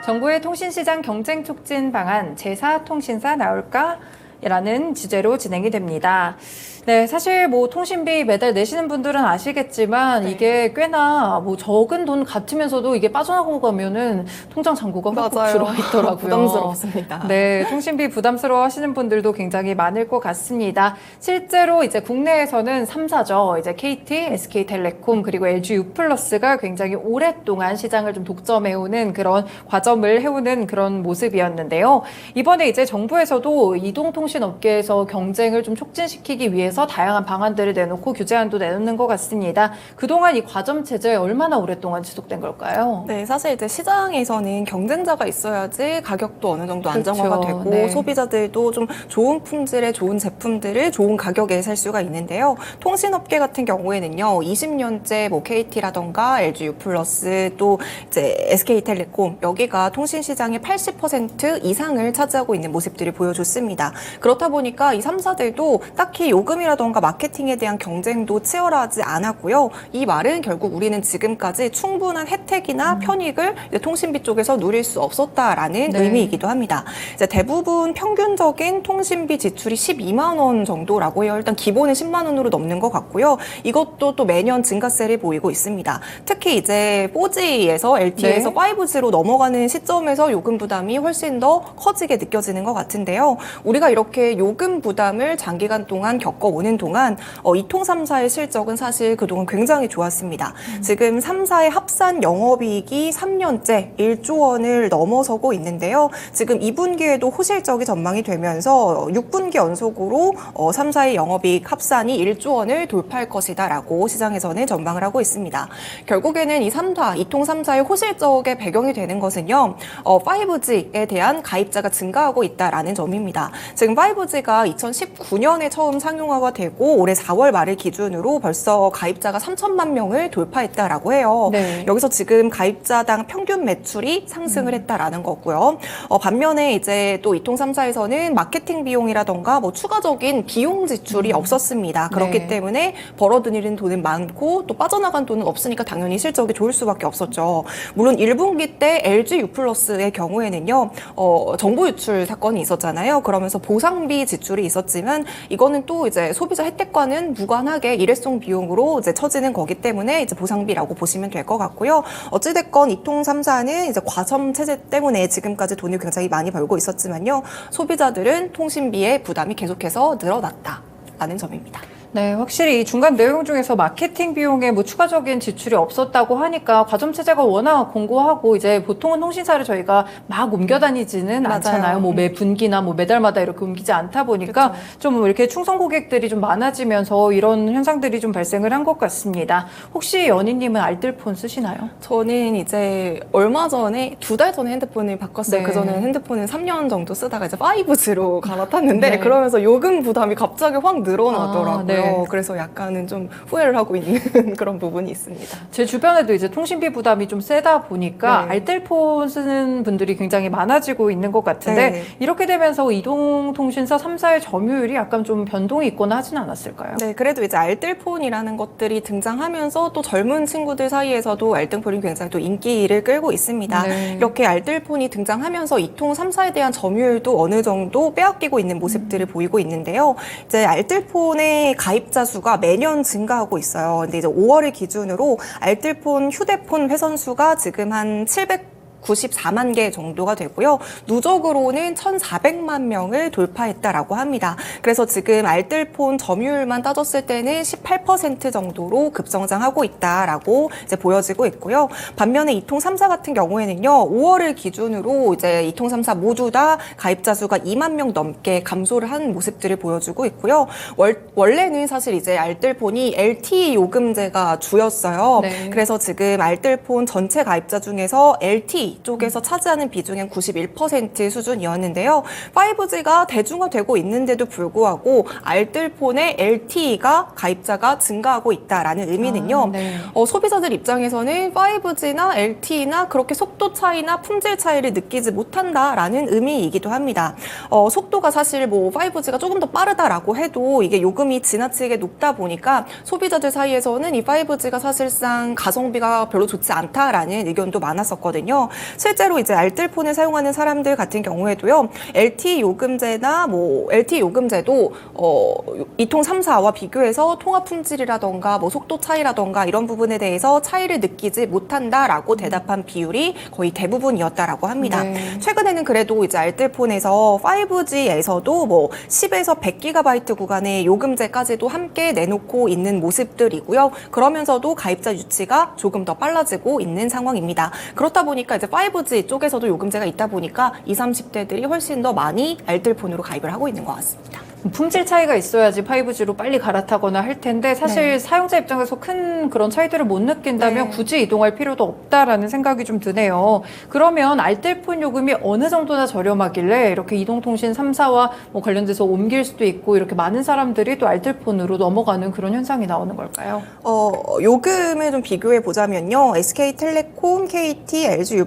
정부의 통신시장 경쟁 촉진 방안 제4통신사 나올까? 라는 주제로 진행이 됩니다. 네, 사실 뭐 통신비 매달 내시는 분들은 아시겠지만 이게 꽤나 뭐 적은 돈 같으면서도 이게 빠져나가고 가면은 통장 잔고가 훅훅 들어와 있더라고요. 부담스럽습니다. 네, 통신비 부담스러워 하시는 분들도 굉장히 많을 것 같습니다. 실제로 이제 국내에서는 3사죠. 이제 KT, SK텔레콤 그리고 LG U+가 굉장히 오랫동안 시장을 좀 독점해오는 그런 과점을 해오는 그런 모습이었는데요. 이번에 이제 정부에서도 이동통신업계에서 경쟁을 좀 촉진시키기 위해서 다양한 방안들을 내놓고 규제안도 내놓는 것 같습니다. 그동안 이 과점 체제 얼마나 오랫동안 지속된 걸까요? 네, 사실 이제 시장에서는 경쟁자가 있어야지 가격도 어느 정도 안정화가 그렇죠. 되고 네. 소비자들도 좀 좋은 품질의 좋은 제품들을 좋은 가격에 살 수가 있는데요. 통신업계 같은 경우에는요, 20년째 뭐 KT라던가 LG U+, 또 이제 SK텔레콤 여기가 통신 시장의 80% 이상을 차지하고 있는 모습들을 보여줬습니다. 그렇다 보니까 이 3사들도 딱히 요금이라던가 마케팅에 대한 경쟁도 치열하지 않았고요. 이 말은 결국 우리는 지금까지 충분한 혜택이나 편익을 이제 통신비 쪽에서 누릴 수 없었다라는 의미이기도 합니다. 이제 대부분 평균적인 통신비 지출이 12만 원 정도라고 해요. 일단 기본은 10만 원으로 넘는 것 같고요. 이것도 또 매년 증가세를 보이고 있습니다. 특히 이제 4G에서 LTE에서 5G로 넘어가는 시점에서 요금 부담이 훨씬 더 커지게 느껴지는 것 같은데요. 우리가 이렇게 요금 부담을 장기간 동안 겪어오는 동안 이통 3사의 실적은 사실 그동안 굉장히 좋았습니다. 지금 3사의 합산 영업이익이 3년째 1조 원을 넘어서고 있는데요. 지금 2분기에도 호실적이 전망이 되면서 6분기 연속으로 3사의 영업이익 합산이 1조 원을 돌파할 것이다라고 시장에서는 전망을 하고 있습니다. 결국에는 이 3사, 이통 3사의 호실적의 배경이 되는 것은요. 5G에 대한 가입자가 증가하고 있다라는 점입니다. 지금 5G가 2019년에 처음 상용화가 되고 올해 4월 말을 기준으로 벌써 가입자가 3천만 명을 돌파했다라고 해요. 네. 여기서 지금 가입자당 평균 매출이 상승을 했다라는 거고요. 반면에 이제 또 이통 3사에서는 마케팅 비용이라던가 뭐 추가적인 비용 지출이 없었습니다. 그렇기 때문에 벌어들이는 돈은 많고 또 빠져나간 돈은 없으니까 당연히 실적이 좋을 수밖에 없었죠. 물론 1분기 때 LG U+의 경우에는요. 정보 유출 사건이 있었잖아요. 그러면서 보상비 지출이 있었지만 이거는 또 이제 소비자 혜택과는 무관하게 일회성 비용으로 이제 처지는 거기 때문에 이제 보상비라고 보시면 될 것 같고요. 어찌됐건 이통 3사는 이제 과점 체제 때문에 지금까지 돈을 굉장히 많이 벌고 있었지만요. 소비자들은 통신비의 부담이 계속해서 늘어났다라는 점입니다. 네, 확실히 이 중간 내용 중에서 마케팅 비용에 뭐 추가적인 지출이 없었다고 하니까 과점 체제가 워낙 공고하고 이제 보통은 통신사를 저희가 막 옮겨 다니지는 않잖아요. 뭐 매 분기나 뭐 매달마다 이렇게 옮기지 않다 보니까 좀 이렇게 충성 고객들이 좀 많아지면서 이런 현상들이 좀 발생을 한 것 같습니다. 혹시 연희님은 알뜰폰 쓰시나요? 저는 이제 얼마 전에 2달 전에 핸드폰을 바꿨어요. 네. 그전에는 핸드폰을 3년 정도 쓰다가 이제 5G로 갈아탔는데 네. 그러면서 요금 부담이 갑자기 확 늘어나더라고요. 네. 그래서 약간은 좀 후회를 하고 있는 그런 부분이 있습니다. 제 주변에도 이제 통신비 부담이 좀 세다 보니까 네. 알뜰폰 쓰는 분들이 굉장히 많아지고 있는 것 같은데 네. 이렇게 되면서 이동통신사 3사의 점유율이 약간 좀 변동이 있거나 하진 않았을까요? 네, 그래도 이제 알뜰폰이라는 것들이 등장하면서 또 젊은 친구들 사이에서도 알뜰폰이 굉장히 또 인기를 끌고 있습니다. 네. 이렇게 알뜰폰이 등장하면서 이통 3사에 대한 점유율도 어느 정도 빼앗기고 있는 모습들을 보이고 있는데요. 이제 알뜰폰의 가입자 수가 매년 증가하고 있어요. 근데 이제 5월을 기준으로 알뜰폰 휴대폰 회선 수가 지금 한 794만 개 정도가 되고요. 누적으로는 1,400만 명을 돌파했다라고 합니다. 그래서 지금 알뜰폰 점유율만 따졌을 때는 18% 정도로 급성장하고 있다라고 이제 보여지고 있고요. 반면에 이통 3사 같은 경우에는요. 5월을 기준으로 이제 이통 3사 모두 다 가입자 수가 2만 명 넘게 감소를 한 모습들을 보여주고 있고요. 원래는 사실 이제 알뜰폰이 LTE 요금제가 주였어요. 네. 그래서 지금 알뜰폰 전체 가입자 중에서 LTE 쪽에서 차지하는 비중은 91% 수준이었는데요. 5G가 대중화되고 있는데도 불구하고 알뜰폰의 LTE가 가입자가 증가하고 있다라는 의미는요. 소비자들 입장에서는 5G나 LTE나 그렇게 속도 차이나 품질 차이를 느끼지 못한다라는 의미이기도 합니다. 속도가 사실 뭐 5G가 조금 더 빠르다라고 해도 이게 요금이 지나치게 높다 보니까 소비자들 사이에서는 이 5G가 사실상 가성비가 별로 좋지 않다라는 의견도 많았었거든요. 실제로 이제 알뜰폰을 사용하는 사람들 같은 경우에도요, LTE 요금제나 LTE 요금제도 이통 3사와 비교해서 통화 품질이라던가 속도 차이라던가 이런 부분에 대해서 차이를 느끼지 못한다라고 대답한 비율이 거의 대부분이었다라고 합니다. 네. 최근에는 그래도 이제 알뜰폰에서 5G에서도 10에서 100GB 구간의 요금제까지도 함께 내놓고 있는 모습들이고요. 그러면서도 가입자 유치가 조금 더 빨라지고 있는 상황입니다. 그렇다 보니까 이제 5G 쪽에서도 요금제가 있다 보니까 20, 30대들이 훨씬 더 많이 알뜰폰으로 가입을 하고 있는 것 같습니다. 품질 차이가 있어야지 5G로 빨리 갈아타거나 할 텐데 사실 사용자 입장에서 큰 그런 차이들을 못 느낀다면 굳이 이동할 필요도 없다라는 생각이 좀 드네요. 그러면 알뜰폰 요금이 어느 정도나 저렴하길래 이렇게 이동통신 3사와 관련돼서 옮길 수도 있고 이렇게 많은 사람들이 또 알뜰폰으로 넘어가는 그런 현상이 나오는 걸까요? 요금을 좀 비교해 보자면요. SK텔레콤, KT, LGU+,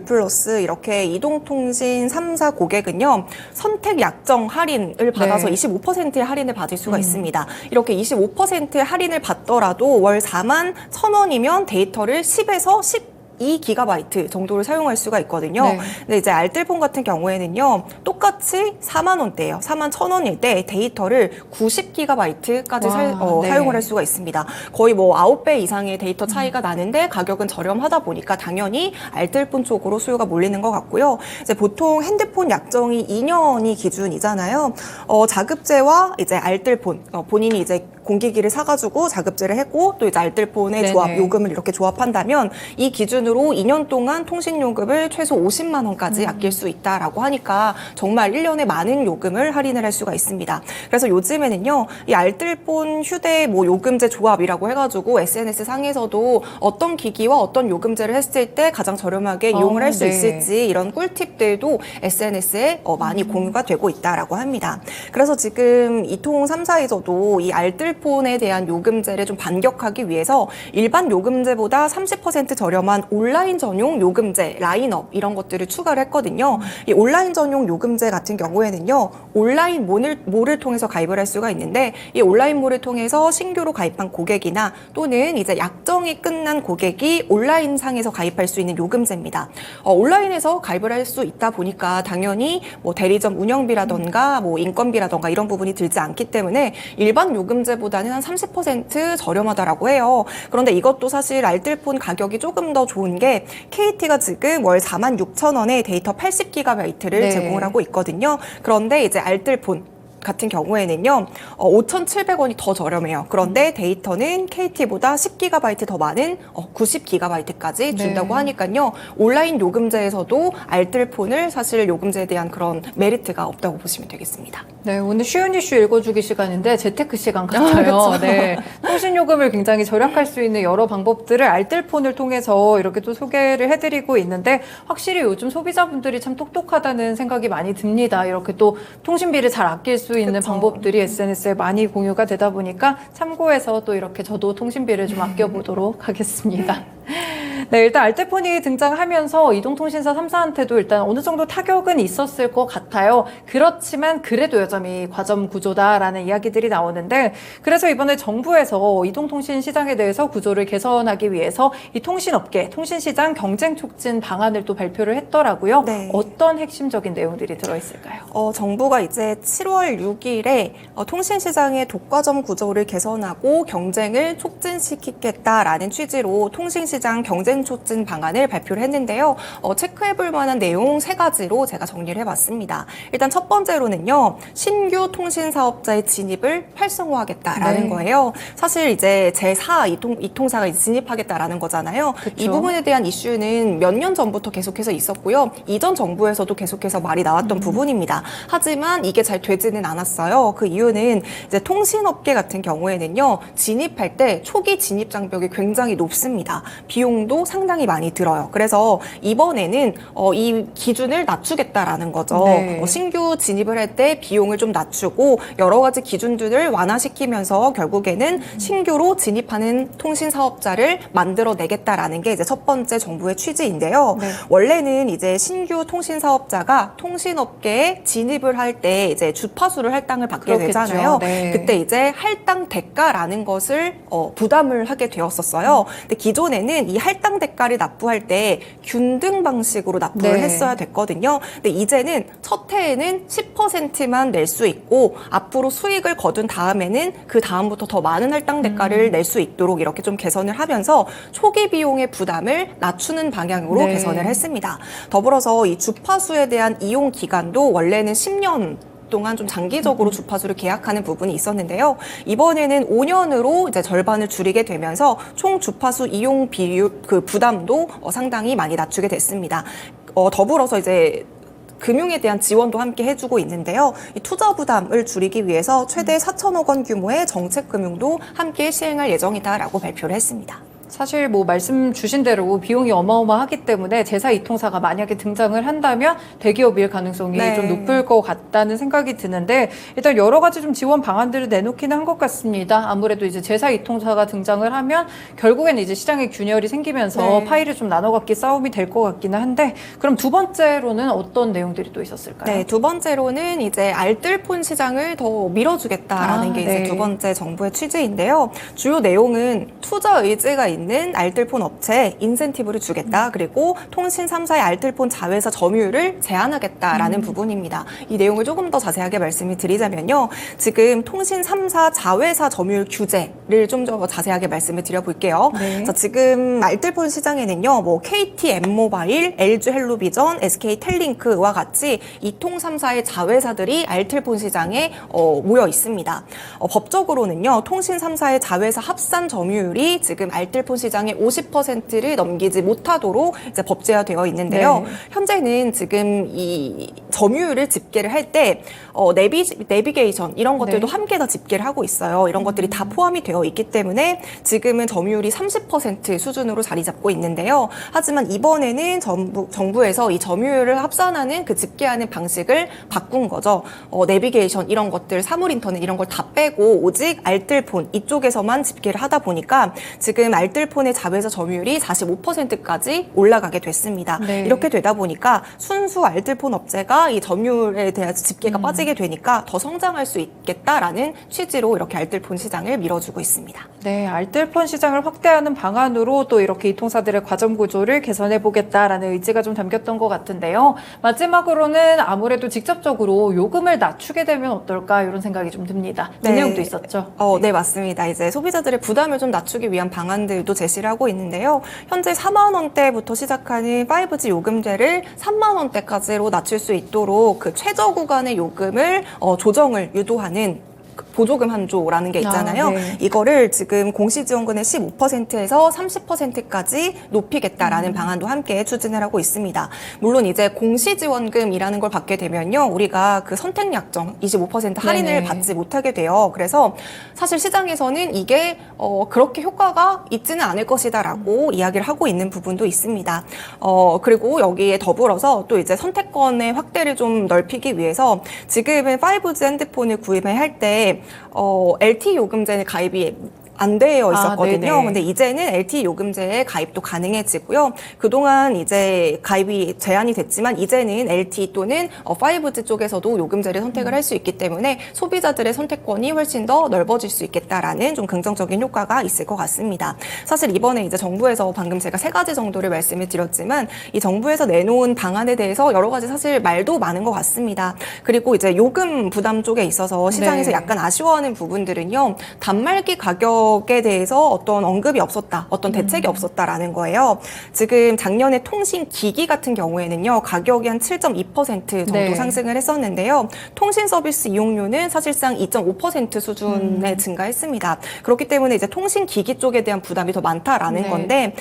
이렇게 이동통신 3사 고객은요. 선택 약정 할인을 받아서 25%의 할인을 받을 수가 있습니다. 이렇게 25%의 할인을 받더라도 월 41,000원이면 데이터를 10에서 12GB 정도를 사용할 수가 있거든요. 네. 근데 이제 알뜰폰 같은 경우에는요, 똑같이 4만 원대예요. 41,000원일 때 데이터를 90GB까지 사용을 할 수가 있습니다. 거의 9배 이상의 데이터 차이가 나는데 가격은 저렴하다 보니까 당연히 알뜰폰 쪽으로 수요가 몰리는 것 같고요. 이제 보통 핸드폰 약정이 2년이 기준이잖아요. 자급제와 이제 알뜰폰, 본인이 이제 공기기를 사가지고 자급제를 했고 또 이제 알뜰폰의 조합, 요금을 이렇게 조합한다면 이 기준으로 2년 동안 통신요금을 최소 50만 원까지 아낄 수 있다라고 하니까 정말 1년에 많은 요금을 할인을 할 수가 있습니다. 그래서 요즘에는요, 이 알뜰폰 휴대 요금제 조합이라고 해가지고 SNS 상에서도 어떤 기기와 어떤 요금제를 했을 때 가장 저렴하게 이용을 할 수 있을지 이런 꿀팁들도 SNS에 많이 공유가 되고 있다라고 합니다. 그래서 지금 이통 3사에서도 이 알뜰폰에 대한 요금제를 좀 반격하기 위해서 일반 요금제보다 30% 저렴한 온라인 전용 요금제, 라인업 이런 것들을 추가를 했거든요. 이 온라인 전용 요금제 같은 경우에는요, 온라인 몰을 통해서 가입을 할 수가 있는데 이 온라인 몰을 통해서 신규로 가입한 고객이나 또는 이제 약정이 끝난 고객이 온라인 상에서 가입할 수 있는 요금제입니다. 온라인에서 가입을 할 수 있다 보니까 당연히 대리점 운영비라던가 인건비라던가 이런 부분이 들지 않기 때문에 일반 요금제보다는 한 30% 저렴하다라고 해요. 그런데 이것도 사실 알뜰폰 가격이 조금 더 좋은 게 KT가 지금 월 46,000원에 데이터 80GB를 제공을 하고 있거든요. 그런데 이제 알뜰폰 같은 경우에는요, 5,700원이 더 저렴해요. 그런데 데이터는 KT보다 10GB 더 많은 90GB까지 준다고 하니까요. 온라인 요금제에서도 알뜰폰을 사실 요금제에 대한 그런 메리트가 없다고 보시면 되겠습니다. 네, 오늘 쉬운 이슈 읽어주기 시간인데 재테크 시간 같아요. 네, 통신요금을 굉장히 절약할 수 있는 여러 방법들을 알뜰폰을 통해서 이렇게 또 소개를 해드리고 있는데 확실히 요즘 소비자분들이 참 똑똑하다는 생각이 많이 듭니다. 이렇게 또 통신비를 잘 아낄 수 있는 방법들이 SNS에 많이 공유가 되다 보니까 참고해서 또 이렇게 저도 통신비를 좀 아껴보도록 하겠습니다. 네, 일단 알뜰폰이 등장하면서 이동통신사 3사한테도 일단 어느 정도 타격은 있었을 것 같아요. 그렇지만 그래도 여전히 과점 구조다라는 이야기들이 나오는데 그래서 이번에 정부에서 이동통신 시장에 대해서 구조를 개선하기 위해서 이 통신업계, 통신시장 경쟁 촉진 방안을 또 발표를 했더라고요. 네. 어떤 핵심적인 내용들이 들어있을까요? 정부가 이제 7월 6일에 통신시장의 독과점 구조를 개선하고 경쟁을 촉진시키겠다라는 취지로 통신시장 경쟁 촉진 방안을 발표를 했는데요. 체크해볼 만한 내용 3가지로 제가 정리를 해봤습니다. 일단 첫 번째로는요, 신규 통신사업자의 진입을 활성화하겠다라는 거예요. 사실 이제 제4 이통사가 진입하겠다라는 거잖아요. 그쵸. 이 부분에 대한 이슈는 몇 년 전부터 계속해서 있었고요. 이전 정부에서도 계속해서 말이 나왔던 부분입니다. 하지만 이게 잘 되지는 않았어요. 그 이유는 이제 통신업계 같은 경우에는요, 진입할 때 초기 진입 장벽이 굉장히 높습니다. 비용도 상당히 많이 들어요. 그래서 이번에는 이 기준을 낮추겠다라는 거죠. 네. 신규 진입을 할 때 비용을 좀 낮추고 여러 가지 기준들을 완화시키면서 결국에는 신규로 진입하는 통신 사업자를 만들어내겠다라는 게 이제 첫 번째 정부의 취지인데요. 네. 원래는 이제 신규 통신 사업자가 통신업계에 진입을 할 때 이제 주파수를 할당을 받게 그렇겠죠. 되잖아요. 네. 그때 이제 할당 대가라는 것을 부담을 하게 되었었어요. 근데 기존에는 이 할당 할당 대가를 납부할 때 균등 방식으로 납부를 네. 했어야 됐거든요. 근데 이제는 첫 해에는 10%만 낼 수 있고 앞으로 수익을 거둔 다음에는 그 다음부터 더 많은 할당 대가를 낼 수 있도록 이렇게 좀 개선을 하면서 초기 비용의 부담을 낮추는 방향으로 네. 개선을 했습니다. 더불어서 이 주파수에 대한 이용 기간도 원래는 10년 동안 좀 장기적으로 주파수를 계약하는 부분이 있었는데요. 이번에는 5년으로 이제 절반을 줄이게 되면서 총 주파수 이용 비율 그 부담도 상당히 많이 낮추게 됐습니다. 더불어서 이제 금융에 대한 지원도 함께 해주고 있는데요. 이 투자 부담을 줄이기 위해서 최대 4천억 원 규모의 정책 금융도 함께 시행할 예정이다라고 발표를 했습니다. 사실 뭐 말씀 주신 대로 비용이 어마어마하기 때문에 제사 이통사가 만약에 등장을 한다면 대기업일 가능성이 네. 좀 높을 것 같다는 생각이 드는데 일단 여러 가지 좀 지원 방안들을 내놓기는 한 것 같습니다. 아무래도 이제 제사 이통사가 등장을 하면 결국에는 이제 시장에 균열이 생기면서 네. 파이를 좀 나눠갖기 싸움이 될 것 같기는 한데 그럼 두 번째로는 어떤 내용들이 또 있었을까요? 네, 두 번째로는 이제 알뜰폰 시장을 더 밀어주겠다라는 게 이제 네. 두 번째 정부의 취지인데요. 주요 내용은 투자 의지가 있는 알뜰폰 업체에 인센티브를 주겠다. 그리고 통신 3사의 알뜰폰 자회사 점유율을 제한하겠다라는 부분입니다. 이 내용을 조금 더 자세하게 말씀을 드리자면요. 지금 통신 3사 자회사 점유율 규제를 좀 더 자세하게 말씀을 드려볼게요. 네. 자, 지금 알뜰폰 시장에는요. 뭐 KT M모바일, LG 헬로비전, SK 텔링크와 같이 이통 3사의 자회사들이 알뜰폰 시장에 모여 있습니다. 법적으로는요. 통신 3사의 자회사 합산 점유율이 지금 알뜰폰 시장의 50%를 넘기지 못하도록 이제 법제화되어 있는데요. 네. 현재는 지금 이 점유율을 집계를 할 때 내비게이션 이런 것들도 네. 함께 다 집계를 하고 있어요. 이런 것들이 다 포함이 되어 있기 때문에 지금은 점유율이 30% 수준으로 자리 잡고 있는데요. 하지만 이번에는 정부에서 이 점유율을 합산하는 그 집계하는 방식을 바꾼 거죠. 내비게이션 이런 것들, 사물 인터넷 이런 걸 다 빼고 오직 알뜰폰 이쪽에서만 집계를 하다 보니까 지금 알뜰폰의 자회사 점유율이 45%까지 올라가게 됐습니다. 네. 이렇게 되다 보니까 순수 알뜰폰 업체가 이 점유율에 대한 집계가 빠지게 되니까 더 성장할 수 있겠다라는 취지로 이렇게 알뜰폰 시장을 밀어주고 있습니다. 네, 알뜰폰 시장을 확대하는 방안으로 또 이렇게 이통사들의 과점 구조를 개선해 보겠다라는 의지가 좀 담겼던 것 같은데요. 마지막으로는 아무래도 직접적으로 요금을 낮추게 되면 어떨까 이런 생각이 좀 듭니다. 이 네. 내용도 있었죠. 네, 맞습니다. 이제 소비자들의 부담을 좀 낮추기 위한 방안들도 제시를 하고 있는데요. 현재 4만 원대부터 시작하는 5G 요금제를 3만 원대까지로 낮출 수 있도록 그 최저 구간의 요금을 조정을 유도하는 보조금 한조라는 게 있잖아요. 네. 이거를 지금 공시지원금의 15%에서 30%까지 높이겠다라는 방안도 함께 추진을 하고 있습니다. 물론 이제 공시지원금이라는 걸 받게 되면요. 우리가 그 선택약정 25% 할인을 네네. 받지 못하게 돼요. 그래서 사실 시장에서는 이게 그렇게 효과가 있지는 않을 것이다라고 이야기를 하고 있는 부분도 있습니다. 그리고 여기에 더불어서 또 이제 선택권의 확대를 좀 넓히기 위해서 지금은 5G 핸드폰을 구입을 할 때 LTE 요금제는 가입이 안 되어 있었거든요. 네네. 근데 이제는 LTE 요금제에 가입도 가능해지고요. 그동안 이제 가입이 제한이 됐지만 이제는 LTE 또는 5G 쪽에서도 요금제를 선택을 할 수 있기 때문에 소비자들의 선택권이 훨씬 더 넓어질 수 있겠다라는 좀 긍정적인 효과가 있을 것 같습니다. 사실 이번에 이제 정부에서 방금 제가 3가지 정도를 말씀을 드렸지만 이 정부에서 내놓은 방안에 대해서 여러 가지 사실 말도 많은 것 같습니다. 그리고 이제 요금 부담 쪽에 있어서 시장에서 네. 약간 아쉬워하는 부분들은요. 단말기 가격에 대해서 어떤 언급이 없었다, 어떤 대책이 없었다라는 거예요. 지금 작년에 통신 기기 같은 경우에는요. 가격이 한 7.2% 정도 네. 상승을 했었는데요. 통신 서비스 이용료는 사실상 2.5% 수준에 증가했습니다. 그렇기 때문에 이제 통신 기기 쪽에 대한 부담이 더 많다라는 네. 건데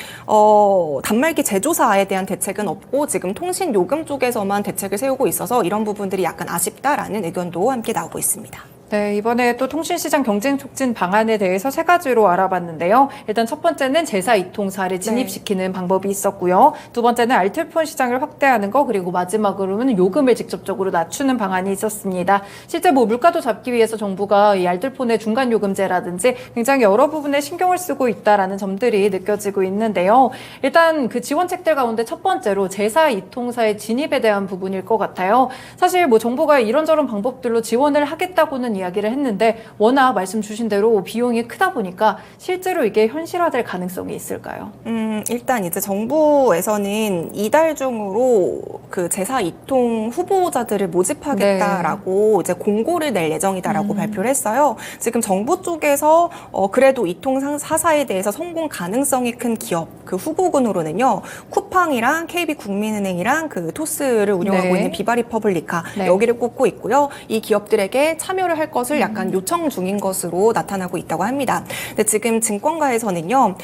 단말기 제조사에 대한 대책은 없고 지금 통신 요금 쪽에서만 대책을 세우고 있어서 이런 부분들이 약간 아쉽다라는 의견도 함께 나오고 있습니다. 네, 이번에 또 통신시장 경쟁 촉진 방안에 대해서 3가지로 알아봤는데요. 일단 첫 번째는 제사 이통사를 진입시키는 방법이 있었고요. 두 번째는 알뜰폰 시장을 확대하는 거, 그리고 마지막으로는 요금을 직접적으로 낮추는 방안이 있었습니다. 실제 뭐 물가도 잡기 위해서 정부가 이 알뜰폰의 중간 요금제라든지 굉장히 여러 부분에 신경을 쓰고 있다라는 점들이 느껴지고 있는데요. 일단 그 지원책들 가운데 첫 번째로 제사 이통사의 진입에 대한 부분일 것 같아요. 사실 뭐 정부가 이런저런 방법들로 지원을 하겠다고는 이야기를 했는데 워낙 말씀 주신 대로 비용이 크다 보니까 실제로 이게 현실화될 가능성이 있을까요? 일단 이제 정부에서는 이달 중으로 그 제사 이통 후보자들을 모집하겠다라고 이제 공고를 낼 예정이다라고 발표를 했어요. 지금 정부 쪽에서 그래도 이통 사사에 대해서 성공 가능성이 큰 기업 그 후보군으로는요, 쿠팡이랑 KB국민은행이랑 그 토스를 운영하고 있는 비바리퍼블리카 여기를 꼽고 있고요. 이 기업들에게 참여를 할 것을 약간 요청 중인 것으로 나타나고 있다고 합니다. 근데 지금 증권가에서는요,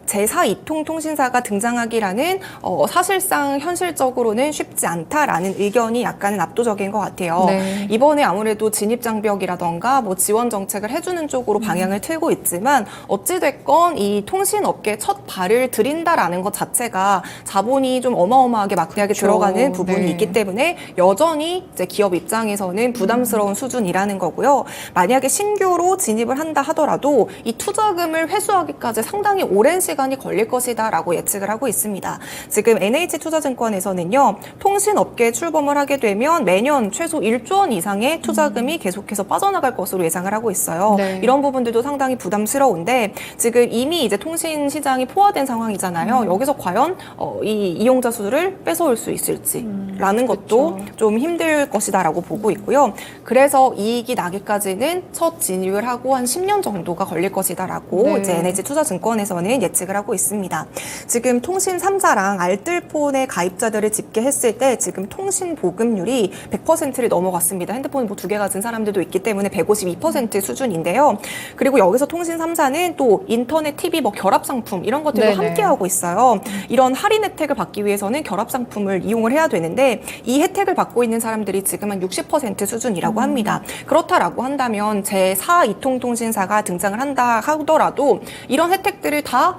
제4 이통통신사가 등장하기라는 사실상 현실적으로는 쉽지 않다라는 의견이 약간은 압도적인 것 같아요. 네. 이번에 아무래도 진입장벽이라던가 뭐 지원 정책을 해주는 쪽으로 방향을 틀고 있지만 어찌됐건 이 통신업계 첫 발을 들인다라는 것 자체가 자본이 좀 어마어마하게 막대하게 들어가는 부분이 있기 때문에 여전히 이제 기업 입장에서는 부담스러운 수준이라는 거고요. 만약에 신규로 진입을 한다 하더라도 이 투자금을 회수하기까지 상당히 오랜 시간이 걸릴 것이다라고 예측을 하고 있습니다. 지금 NH투자증권에서는요, 통신업계에 출범을 하게 되면 매년 최소 1조 원 이상의 투자금이 계속해서 빠져나갈 것으로 예상을 하고 있어요. 네. 이런 부분들도 상당히 부담스러운데 지금 이미 이제 통신 시장이 포화된 상황이잖아요. 여기서 과연 이 이용자 수를 뺏어올 수 있을지라는 것도 좀 힘들 것이다라고 보고 있고요. 그래서 이익이 나기까지는 첫 진입을 하고 한 10년 정도가 걸릴 것이다라고 이제 NH투자증권에서는 예측을 하고 있습니다. 지금 통신 3사랑 알뜰폰의 가입자들을 집계했을 때 지금 통신 보급률이 100%를 넘어갔습니다. 핸드폰 뭐 2개 가진 사람들도 있기 때문에 152% 수준인데요. 그리고 여기서 통신 3사는 또 인터넷, TV, 뭐 결합 상품 이런 것들도 함께 하고 있어요. 이런 할인 혜택을 받기 위해서는 결합 상품을 이용을 해야 되는데 이 혜택을 받고 있는 사람들이 지금 한 60% 수준이라고 합니다. 그렇다라고 한다면 제4 이통통신사가 등장을 한다 하더라도 이런 혜택들을 다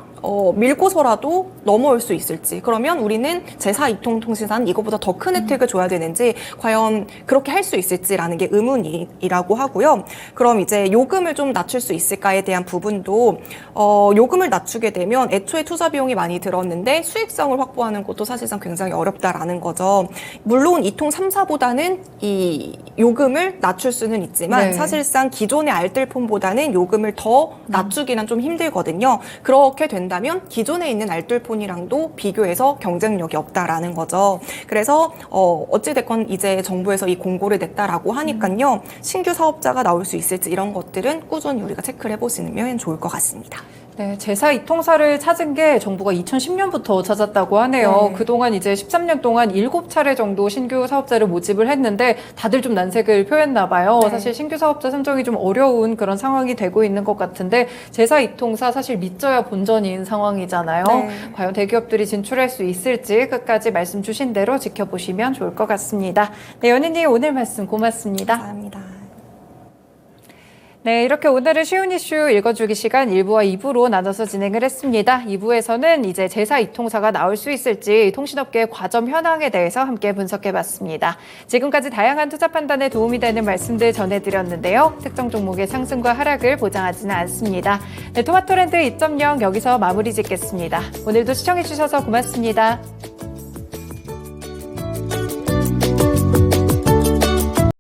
밀고서라도 넘어올 수 있을지, 그러면 우리는 제4 이통통신사는 이거보다 더 큰 혜택을 줘야 되는지 과연 그렇게 할 수 있을지라는 게 의문이라고 하고요. 그럼 이제 요금을 좀 낮출 수 있을까에 대한 부분도 요금을 낮추게 되면 애초에 투자 비용이 많이 들었는데 수익성을 확보하는 것도 사실상 굉장히 어렵다라는 거죠. 물론 이통 3사보다는 이 요금을 낮출 수는 있지만 사실상 기존의 알뜰폰보다는 요금을 더 낮추기는 좀 힘들거든요. 그렇게 된다면 기존에 있는 알뜰폰이랑도 비교해서 경쟁력이 없다라는 거죠. 그래서 어찌됐건 이제 정부에서 이 공고를 냈다라고 하니까요, 신규 사업자가 나올 수 있을지 이런 것들은 꾸준히 우리가 체크를 해보시면 좋을 것 같습니다. 네, 제사 이통사를 찾은 게 정부가 2010년부터 찾았다고 하네요. 그동안 이제 13년 동안 7차례 정도 신규 사업자를 모집을 했는데 다들 좀 난색을 표했나 봐요. 사실 신규 사업자 선정이 좀 어려운 그런 상황이 되고 있는 것 같은데 제사 이통사 사실 믿져야 본전인 상황이잖아요. 과연 대기업들이 진출할 수 있을지 끝까지 말씀 주신 대로 지켜보시면 좋을 것 같습니다. 네, 연희님 오늘 말씀 고맙습니다. 감사합니다. 네, 이렇게 오늘은 쉬운 이슈 읽어주기 시간 1부와 2부로 나눠서 진행을 했습니다. 2부에서는 이제 제사 이통사가 나올 수 있을지 통신업계의 과점 현황에 대해서 함께 분석해봤습니다. 지금까지 다양한 투자 판단에 도움이 되는 말씀들 전해드렸는데요. 특정 종목의 상승과 하락을 보장하지는 않습니다. 네, 토마토랜드 2.0 여기서 마무리 짓겠습니다. 오늘도 시청해주셔서 고맙습니다.